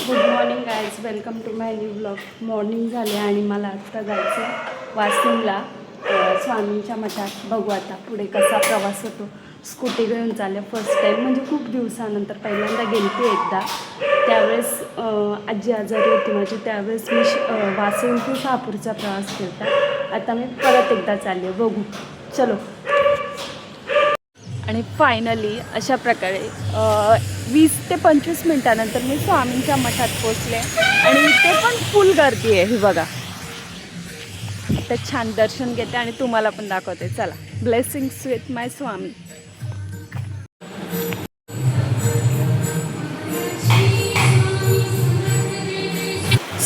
Good morning guys, welcome to my new blog. Morning झाले आणि मला आत्ता जायचं वाशिमला स्वामींच्या मठात. बघू आता पुढे कसा प्रवास होतो. स्कूटी घेऊन चालले फर्स्ट टाईम, म्हणजे खूप दिवसानंतर पहिल्यांदा गेलते एकदा. त्यावेळेस आजी आजारी होती माझी, त्यावेळेस मी वाशिम टू शहापूरचा प्रवास केला. आता मी परत एकदा चालले, बघू चलो. आणि फायनली अशा प्रकारे 20 ते 25 मिनटानंतर मी स्वामींच्या मठात पोचले आणि इथे पण फुल गर्दी आहे. ही बघा, तर छान दर्शन घेते आणि तुम्हाला पण दाखवते. चला, ब्लेसिंग्स विथ माय स्वामी.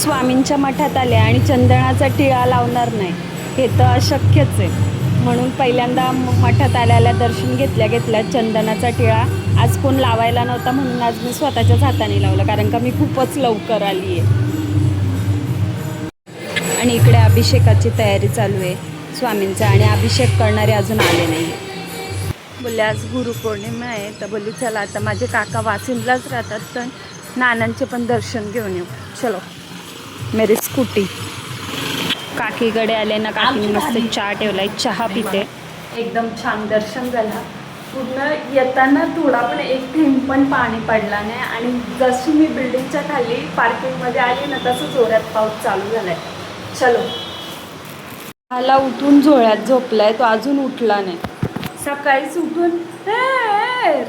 स्वामींच्या मठात आले आणि चंदनाचा टिळा लावणार नाही हे तर अशक्यच आहे. म्हणून पहिल्यांदा मठात आल्याला दर्शन घेतल्या चंदनाचा टिळा आज कोण लावायला नव्हता, म्हणून आज मी स्वतःच्याच हाताने लावलं, कारण का मी खूपच लवकर आली आहे. आणि इकडे अभिषेकाची तयारी चालू आहे स्वामींचा, आणि अभिषेक करणारे अजून आले नाही. बोलले आज गुरुपौर्णिमा आहे, तर बोलली चला आता माझे काका वाशिमलाच राहतात, तर नानांचे पण दर्शन घेऊन येऊ. चलो, मेरी स्कूटी. काकीकडे आले ना, काकीने मस्त चहा ठेवलाय, चहा पिते. एकदम छान दर्शन झाला. पूर्ण येताना थोडा पण एक थेंब पण पाणी पडला नाही, आणि जशी मी बिल्डिंगच्या खाली पार्किंगमध्ये आली ना, तसं जोरात पाऊस चालू झालाय. चलो. मला उठून झोळ्यात झोपलाय, तो अजून उठला नाही. सकाळीच उठून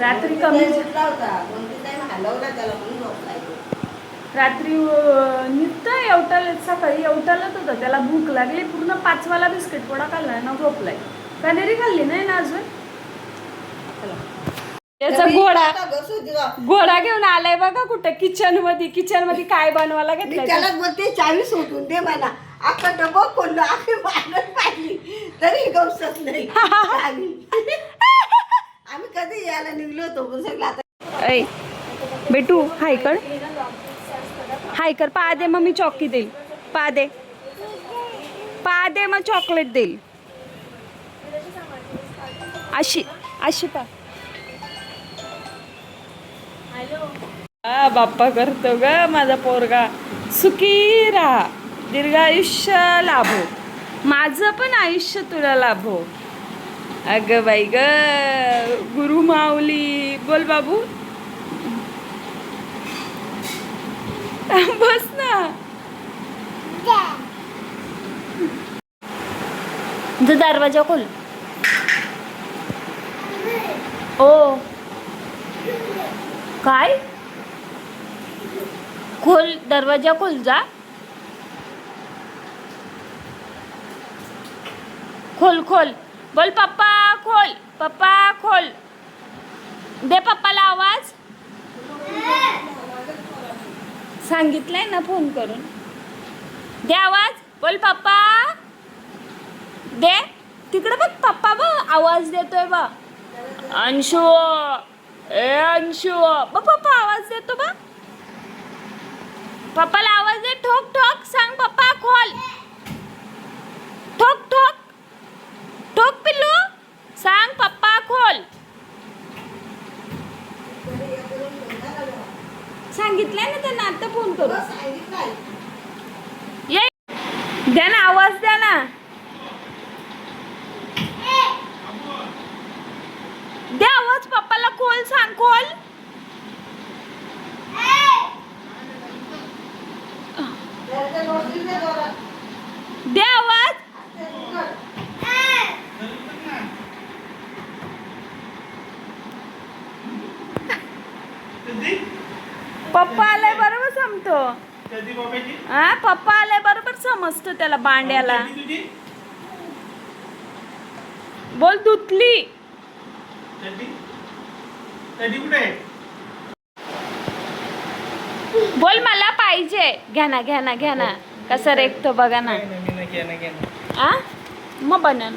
रात्री कमी रात्री निघतं एवटाला, सकाळी एवटालाच होतं. त्याला भूक लागली, पूर्ण 5 वाला बिस्किट पोडा खाल्लाय ना, झोपलाय. कॅनेरी खाल्ली नाही ना अजून. त्याचा घोडा घेऊन आलाय बघा कुठं, किचन मध्ये काय बनवायला घेतलंय. त्याला बोलते 40 होतून दे मला. आता डबा खोललं, आम्ही मागत पाहिली तरी गवसत नाही. आम्ही कधी यायला निघलो होतो सगळं. आता बेटू हाय कर पा दे, मग मी चॉकी देईल. पा दे मग चॉकलेट देईल. अशी पा. बाप्पा करतो ग माझा पोरगा. सुखी राहा, दीर्घ आयुष्य लाभो, माझं पण आयुष्य तुला लाभो. अगं बाई ग, गुरु माऊली. बोल बाबू, बस ना. दरवाजा खोल. ओ काय खोल, दरवाजा खोल. जा खोल. बोल पप्पा खोल. दे पप्पाला आवाज. सांगितलंय ना फोन करून. दे आवाज. बोल पप्पा. दे तिकडे बघ, पप्पा बघ आवाज देतोय बा. अंशू बघ, पप्पा आवाज देतो बा. पप्पाला आवाज दे. ठोक सांग पप्पा खोल. ठोक पिल्लू, सांग पप्पा खोल. सांगितलंय ना त्यांना, आता फोन करू. ये द्या ना आवाज, द्या ना. द्या आवाज पप्पाला, खोल सांग खोल. द्या आवाज. पप्पा आलाय बरोबर समतो. पप्पा आलाय बरोबर समजतो त्याला, बांड्याला. बोल धुतली. बोल मला पाहिजे. घ्या ना कसं रेखतो बघा ना. मग बनन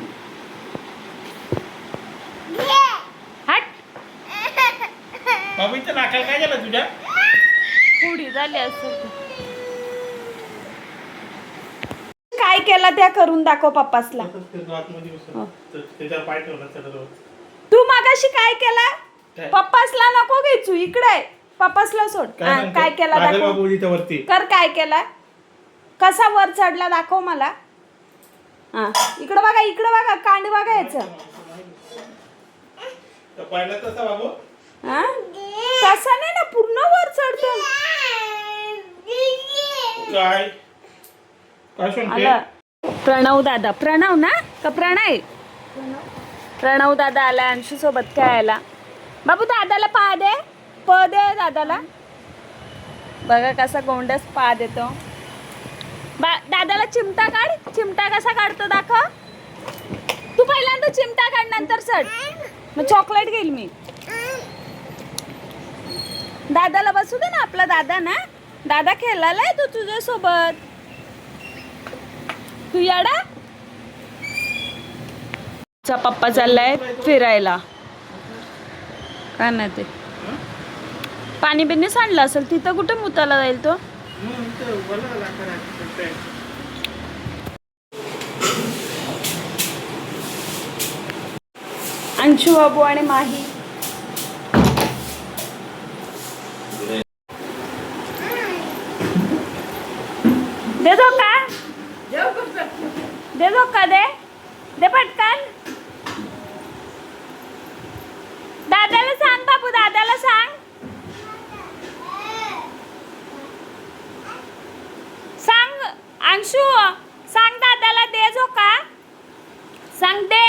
हट. बाबूच्या नाकाला काय झालं तुझ्या? पुढी झाली असं. काय केला त्या करून दाखव पप्पासला. तू मागाशी काय केला? पप्पासला नको घेचू, इकडे पप्पासला सोड. काय केला दाखव. वरती कर काय केला, कसा वर चढला दाखव मला. हा इकडं बघा कांड बघा याचं. पहिला तसा बाबू हा तसा नाही ना, पूर्ण वर चढतो. काय काय सांगते. आला प्रणव दादा. प्रणव ना का प्रणय. प्रणव दादा आला अंशू सोबत खेळायला. बाबू दादाला पा दे, दे दादाला. बघा कसा गोंडस पा देतो. दादाला चिमटा काढ. चिमटा कसा काढतो दाखव. तू पहिल्यांदा चिमटा काढ नंतर चढ. मग चॉकलेट घेईल मी. दादाला बसू दे ना, आपला दादा ना. दादा खेळायला आहे तू तुझ्या सोबत. तू याडा. पप्पा चाललाय फिरायला. काय नाही ते पाणी बिनी सांडलं असेल तिथं. कुठे मुताला जाईल तो. अंशू बाबू आणि माही. दे धोका, दे धोका, दे पटकन. दादाला सांग बाबू, दादाला सांग. सांग अंशू, सांग दादाला दे झोका. सांग दे,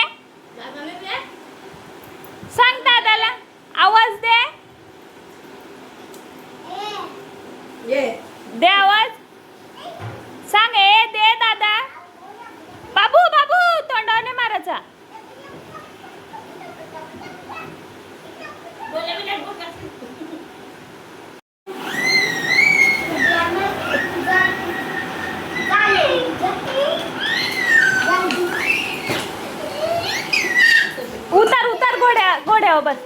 सांग दादाला. आवाज दे, दे आवाज. सांग ए दे दादा. बाबू बाबू तोंडाने मारायचा. उतर उतर घोड्यावर बस.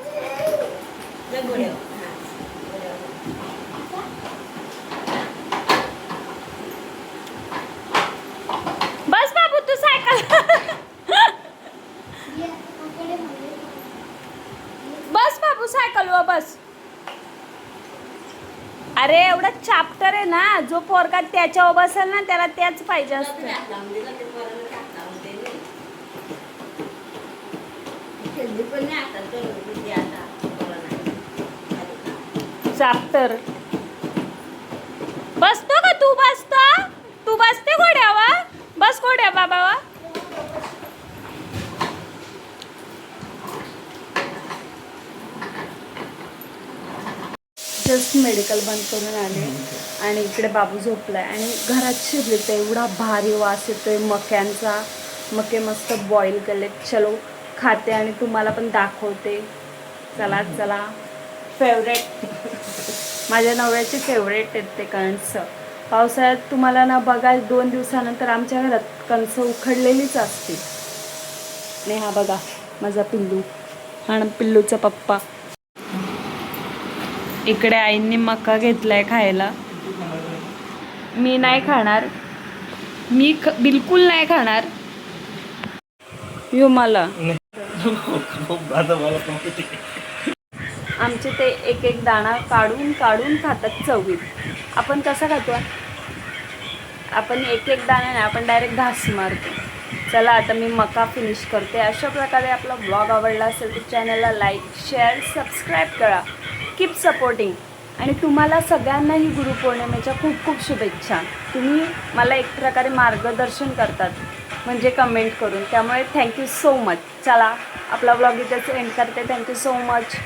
बस बाबू तू सायकल. बस बाबू सायकलवर बस. अरे एवढा चॅप्टर आहे ना, जो पोरगा त्याच्यावर बसेल ना त्याला त्याच पाहिजे असतं. चॅप्टर बसतो का तू. बसतो तू. बसते घोड्यावर. बस घोड्या बाबावा. जस्ट मेडिकल बंद करून आले आणि इकडे बाबू झोपलाय आणि घरात शिरले तर एवढा भारी वास येतोय मक्यांचा. मके मस्त बॉईल केले. चलो खाते आणि तुम्हाला पण दाखवते. चला चला. फेवरेट माझ्या नवऱ्याचे फेवरेट आहेत ते कणस. पावसाळ्यात तुम्हाला ना बघा 2 दिवसानंतर आमच्या घरात कणसं उखडलेलीच असते. आणि हा बघा माझा पिल्लू. हा पिल्लूचा पप्पा. इकडे आईंनी मका घेतलाय खायला. मी नाही खाणार. मी बिलकुल नाही खाणार. यो मला आमचे ते एक एक दाणा काढून काढून खातात चवीत. आपण कसं खातो. आपण एक एक दाणा नाही, आपण डायरेक्ट घास मारतो. चला आता मी मका फिनिश करते. अशा प्रकारे आपला ब्लॉग आवडला असेल तर चॅनलला लाईक शेअर सबस्क्राईब करा. Keep supporting. आणि तुम्हाला सगळ्यांनाही गुरुपौर्णिमेच्या खूप खूप शुभेच्छा. तुम्ही मला एक प्रकारे मार्गदर्शन करतात म्हणजे कमेंट करून. त्यामुळे थँक्यू सो मच. चला आपला ब्लॉग इथेच एंड करते. Thank you so much.